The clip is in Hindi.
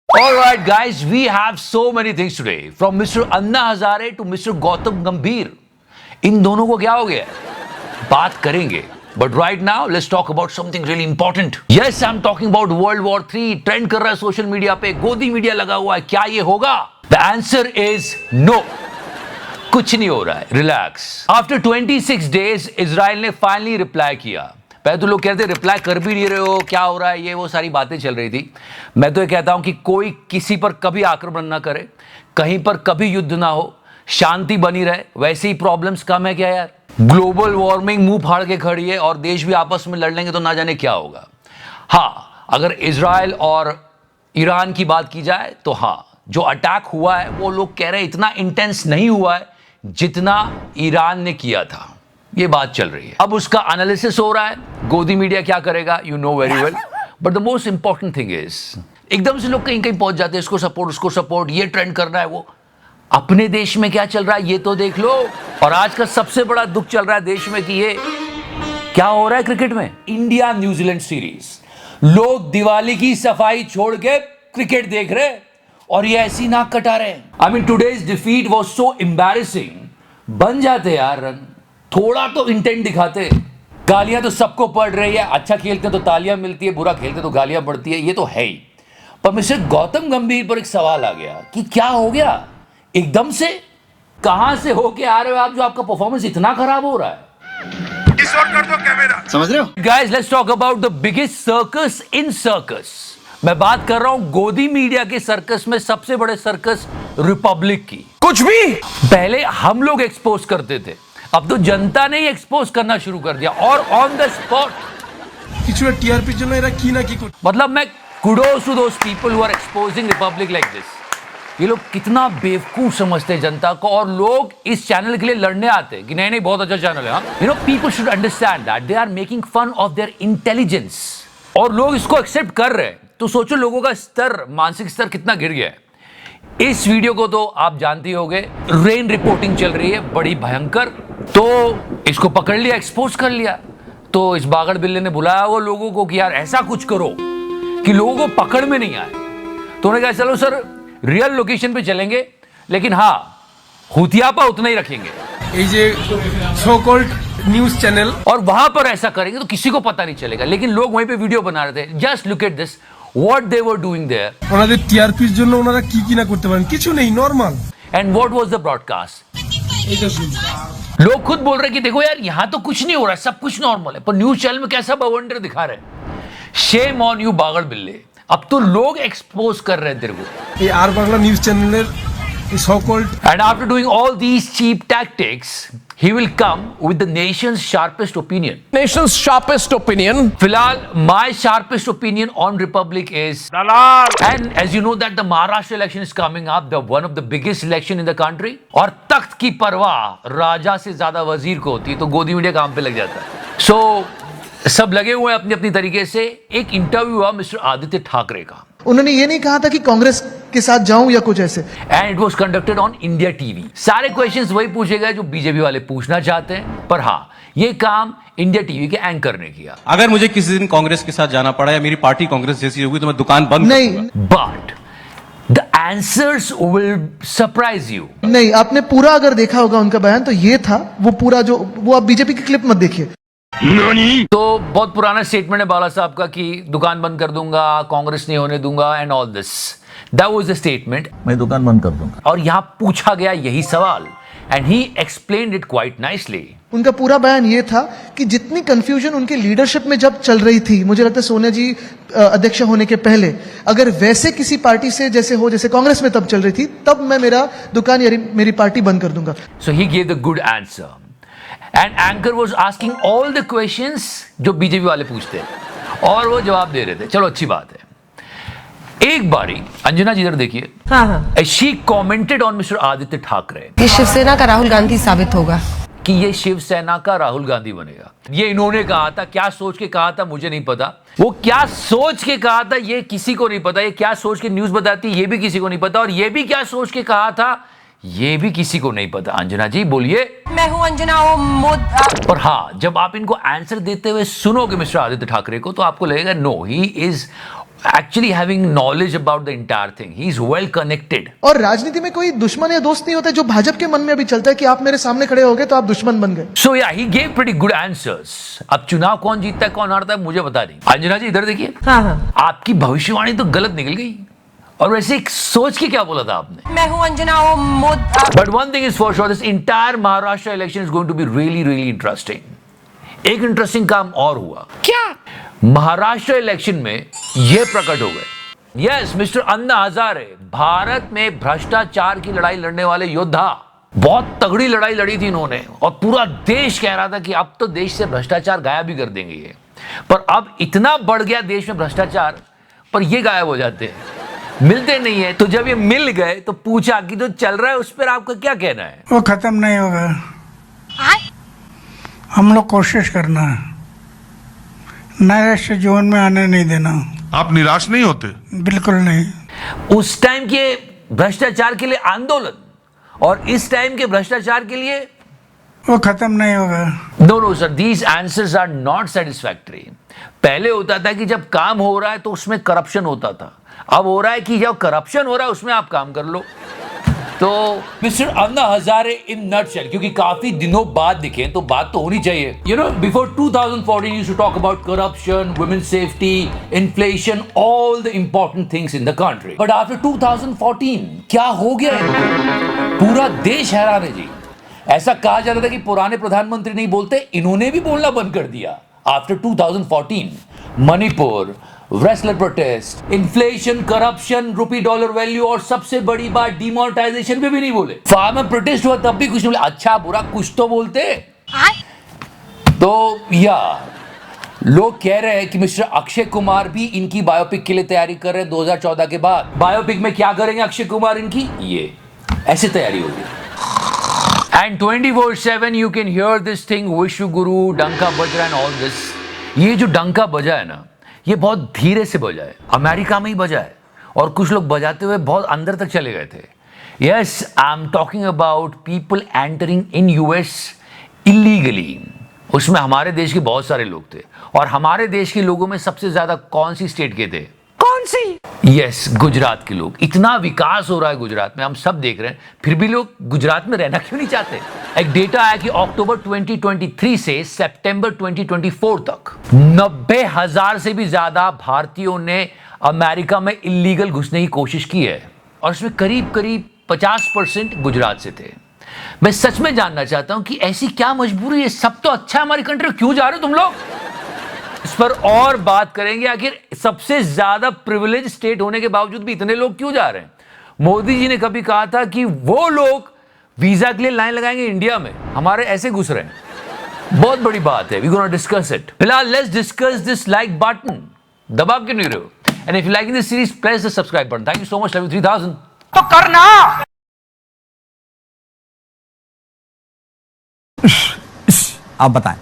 All right, guys, we have so many things today, from Mr. Anna Hazare to Mr. Gautam Gambhir. इन दोनों को क्या हो गया? बात करेंगे. But right now, let's talk about something really important. Yes, I'm talking about World War III. Trend कर रहा है सोशल मीडिया पे, गोदी मीडिया लगा हुआ है. क्या ये होगा? The answer is no. कुछ नहीं हो रहा है. Relax. After 26 days, इजराइल ने फाइनली रिप्लाई किया. पहले तो लोग कहते रिप्लाई कर भी नहीं रहे हो, क्या हो रहा है, ये वो सारी बातें चल रही थी. मैं तो ये कहता हूं कि कोई किसी पर कभी आक्रमण ना करे, कहीं पर कभी युद्ध ना हो, शांति बनी रहे. वैसे ही प्रॉब्लम्स कम है क्या यार? ग्लोबल वार्मिंग मुंह फाड़ के खड़ी है और देश भी आपस में लड़ लेंगे तो ना जाने क्या होगा. हाँ, अगर इजराइल और ईरान की बात की जाए तो हाँ, जो अटैक हुआ है वो लोग कह रहे हैं इतना इंटेंस नहीं हुआ है जितना ईरान ने किया था. ये बात चल रही है. अब उसका एनालिसिस हो रहा है. गोदी मीडिया क्या करेगा, you know very well. But the most important thing is, एकदम से लोग कहीं कहीं पहुंच जाते हैं, इसको सपोर्ट उसको सपोर्ट, ये ट्रेंड करना है वो. अपने देश में क्या चल रहा है ये तो देख लो. और आज का सबसे बड़ा दुख चल रहा है देश में कि ये क्या हो रहा है क्रिकेट में. इंडिया न्यूजीलैंड सीरीज, लोग दिवाली की सफाई छोड़ के क्रिकेट देख रहे और ये ऐसी नाक कटा रहे. I mean today's defeat was so embarrassing. बन जाते यार रन, थोड़ा तो इंटेंट दिखाते. गालियां तो सबको पड़ रही है. अच्छा खेलते तो तालियां मिलती है, बुरा खेलते तो गालियां पड़ती है, ये तो है ही. पर मिस्टर गौतम गंभीर पर एक सवाल आ गया कि क्या हो गया एकदम से, कहां से होके आ रहे हो आप जो आपका परफॉर्मेंस इतना खराब हो रहा है. इस और कर दो कैमरा, समझ रहे हो guys. Let's talk about the biggest circus in circus. मैं बात कर रहा हूं गोदी मीडिया के सर्कस में सबसे बड़े सर्कस रिपब्लिक की. कुछ भी पहले हम लोग एक्सपोज करते थे, अब तो जनता ने ही एक्सपोज करना शुरू कर दिया और ऑन द स्पॉट. কিছু টিআরপির জন্য এরা কি না কি করছে. मतलब मैं kudos to those people who are exposing Republic like this. ये लोग कितना बेवकूफ समझते हैं जनता को, और लोग इस चैनल के लिए लड़ने आते हैं कि नहीं नहीं बहुत अच्छा चैनल है. You know, people should understand that they are making fun of their intelligence, और लोग इसको एक्सेप्ट कर रहे हैं. तो सोचो लोगों का स्तर, मानसिक स्तर कितना गिर गया है. इस वीडियो को तो आप जानते होंगे, रेन रिपोर्टिंग चल रही है बड़ी भयंकर. तो इसको पकड़ लिया, एक्सपोज कर लिया. तो इस बागड़ बिल्ले ने बुलाया वो लोगों को कि यार ऐसा कुछ करो कि लोगों को पकड़ में नहीं आए. तो उन्होंने कहा चलो सर रियल लोकेशन पे चलेंगे, लेकिन हाँ हुतियापा उतना ही रखेंगे. এই যে সো কল্ড নিউজ চ্যানেল, और वहां पर ऐसा करेंगे तो किसी को पता नहीं चलेगा. लेकिन लोग वहीं पे वीडियो बना रहे थे. Just look at this, what they were doing there. ওনাদের টিআরপির জন্য ওনারা কি কি না করতে পারেন, কিছু নেই, normal. And what was the broadcast. लोग खुद बोल रहे कि देखो यार यहां तो कुछ नहीं हो रहा है, सब कुछ नॉर्मल है, पर न्यूज चैनल में कैसा बवंडर दिखा रहे हैं. शेम ऑन यू बागड़ बिल्ले. अब तो लोग एक्सपोज कर रहे हैं तेरे को. এই আর বাংলা নিউজ চ্যানেলের এই so called, And after doing all these cheap tactics, he will come with the nation's sharpest opinion. Nation's sharpest opinion. फिलहाल my sharpest opinion on Republic is দালাল. and as you know that the Maharashtra election is coming up, the one of the biggest election in the country. और तख्त की परवाह राजा से ज्यादा वजीर को होती है, तो गोदी मीडिया काम पे लग जाता है. So सब लगे हुए हैं अपनी अपनी तरीके से. एक इंटरव्यू हुआ मिस्टर आदित्य ठाकरे का, उन्होंने ये नहीं कहा था कि कांग्रेस के साथ जाऊं या कुछ ऐसे. And it was conducted on India TV. सारे क्वेश्चंस वही पूछे गए जो बीजेपी वाले पूछना चाहते हैं, पर हाँ ये काम इंडिया टीवी के एंकर ने किया. अगर मुझे किसी दिन कांग्रेस के साथ जाना पड़ा या मेरी पार्टी कांग्रेस जैसी होगी तो मैं दुकान बंद कर नहीं दूंगा. But the answers will surprise you. नहीं, आपने पूरा अगर देखा होगा उनका बयान तो ये था, वो पूरा जो वो आप बीजेपी की क्लिप मत देखिए. तो बहुत पुराना स्टेटमेंट है बाला साहब का कि दुकान बंद कर दूंगा, कांग्रेस नहीं होने दूंगा and all this. That was the statement. मैं दुकान बंद कर दूंगा. और यहां पूछा गया यही सवाल and he explained it quite nicely. उनका पूरा बयान ये था कि जितनी कंफ्यूजन उनकी लीडरशिप में जब चल रही थी, मुझे लगता है सोनिया जी अध्यक्ष होने के पहले, अगर वैसे किसी पार्टी से जैसे कांग्रेस में तब चल रही थी, तब मैं मेरा दुकान या मेरी पार्टी बंद कर दूंगा. So he gave the good answer and anchor was asking all the questions जो बीजेपी वाले पूछते हैं और वो जवाब दे रहे थे. चलो अच्छी बात है. एक बारी अंजना जी इधर देखिए. हाँ हाँ, she commented on mister Aditya Thackeray ये शिवसेना का राहुल गांधी साबित होगा. कि ये शिवसेना का राहुल गांधी बनेगा. ये इन्होंने कहा था. क्या सोच के कहा था मुझे नहीं पता. वो क्या सोच के कहा था ये किसी को नहीं पता. ये क्या सोच के न्यूज बताती ये भी किसी को नहीं पता. और ये भी क्या सोच के कहा था ये भी किसी को नहीं पता. अंजना जी बोलिए. मैं हूं अंजना. और हाँ, जब आप इनको आंसर देते हुए सुनोगे मिस्टर आदित्य ठाकरे को तो आपको लगेगा no, he is actually having knowledge about the entire thing. He's well connected. और राजनीति में कोई दुश्मन या दोस्त नहीं होता, जो भाजपा के मन में अभी चलता है कि आप मेरे सामने खड़े हो गए तो आप दुश्मन बन गए. So yeah, he gave pretty good answers. अब चुनाव कौन जीतता है कौन हारता है मुझे बता नहीं. अंजना जी इधर देखिए. हाँ हाँ. आपकी भविष्यवाणी तो गलत निकल गई. और वैसे एक सोच के क्या बोला था आपने? मैं हूँ अंजना और Modi. But one thing is for sure, this entire Maharashtra election is going to be really, really interesting. एक इंटरेस्टिंग काम और हुआ. क्या? महाराष्ट्र इलेक्शन में यह प्रकट हो गए. यस, मिस्टर अन्ना हजारे भारत में भ्रष्टाचार की लड़ाई लड़ने वाले योद्धा. बहुत तगड़ी लड़ाई लड़ी थी इन्होंने और पूरा देश कह रहा था कि अब तो देश से भ्रष्टाचार गायब भी कर देंगे ये. पर अब इतना बढ़ गया देश में भ्रष्टाचार, पर ये गायब हो जाते हैं, मिलते नहीं है. तो जब ये मिल गए तो पूछा कि जो चल रहा है उस पर आपका क्या कहना है? वो खत्म नहीं होगा. हम लोग कोशिश करना है, नैराश्य जीवन में आने नहीं देना. आप निराश नहीं होते? बिल्कुल नहीं. उस टाइम के भ्रष्टाचार के लिए आंदोलन और इस टाइम के भ्रष्टाचार के लिए वो खत्म नहीं होगा. No sir, these answers are not satisfactory. पहले होता था कि जब काम हो रहा है तो उसमें करप्शन होता था. अब हो रहा है कि जब करप्शन हो रहा है उसमें आप काम कर लो. तो mister Anna Hazare in nutshell, क्योंकि काफी दिनों बाद दिखे तो बात तो होनी चाहिए. You know, before 2014 you should talk about corruption, women's safety, inflation, all the important things in the country. But after 2014 क्या हो गया है? पूरा देश हैरान है जी. ऐसा कहा जाता था कि पुराने प्रधानमंत्री नहीं बोलते, इन्होंने भी बोलना बंद कर दिया. After 2014, Manipur, wrestler protest, inflation, corruption, rupee dollar value और सबसे बड़ी बात डिमोनेटाइजेशन पे भी नहीं बोले. फार्मर प्रोटेस्ट हुआ तब भी कुछ नहीं बोले. अच्छा बुरा कुछ तो बोलते. तो या लोग कह रहे हैं कि मिस्टर अक्षय कुमार भी इनकी बायोपिक के लिए तैयारी कर रहे हैं 2014 के बाद. बायोपिक में क्या करेंगे अक्षय कुमार इनकी? ये ऐसे तैयारी होगी. And 24/7 you can hear this thing, विश्व गुरु, डंका बज रहा है and all this. ये जो डंका बजा है ना, ये बहुत धीरे से बजा है. अमेरिका में ही बजा है और कुछ लोग बजाते हुए बहुत अंदर तक चले गए थे. Yes, I am talking about people entering in US illegally. उसमें हमारे देश के बहुत सारे लोग थे. और हमारे देश के लोगों में सबसे ज्यादा कौन सी स्टेट के थे? कौन सी? यस, गुजरात के लोग. इतना विकास हो रहा है गुजरात में, हम सब देख रहे हैं, फिर भी लोग गुजरात में रहना क्यों नहीं चाहते? एक डेटा आया कि अक्टूबर 2023 से सितंबर 2024 तक 90,000 से भी ज्यादा भारतीयों ने अमेरिका में इलीगल घुसने की कोशिश की है. और इसमें करीब करीब 50% गुजरात से थे. मैं सच में जानना चाहता हूं कि ऐसी क्या मजबूरी है? सब तो अच्छा है हमारी कंट्री में, क्यों जा रहे हो तुम लोग? इस पर और बात करेंगे. आखिर सबसे ज्यादा प्रिविलेज स्टेट होने के बावजूद भी इतने लोग क्यों जा रहे हैं? मोदी जी ने कभी कहा था कि वो लोग वीजा के लिए लाइन लगाएंगे इंडिया में, हमारे ऐसे घुस रहे हैं. बहुत बड़ी बात है. We gonna discuss it. फिलहाल let's discuss this like button. दबा क्यों नहीं रहे हो? And if you like this series press the subscribe button. Thank you so much. Love you 3000. तो करना. आप बताएं.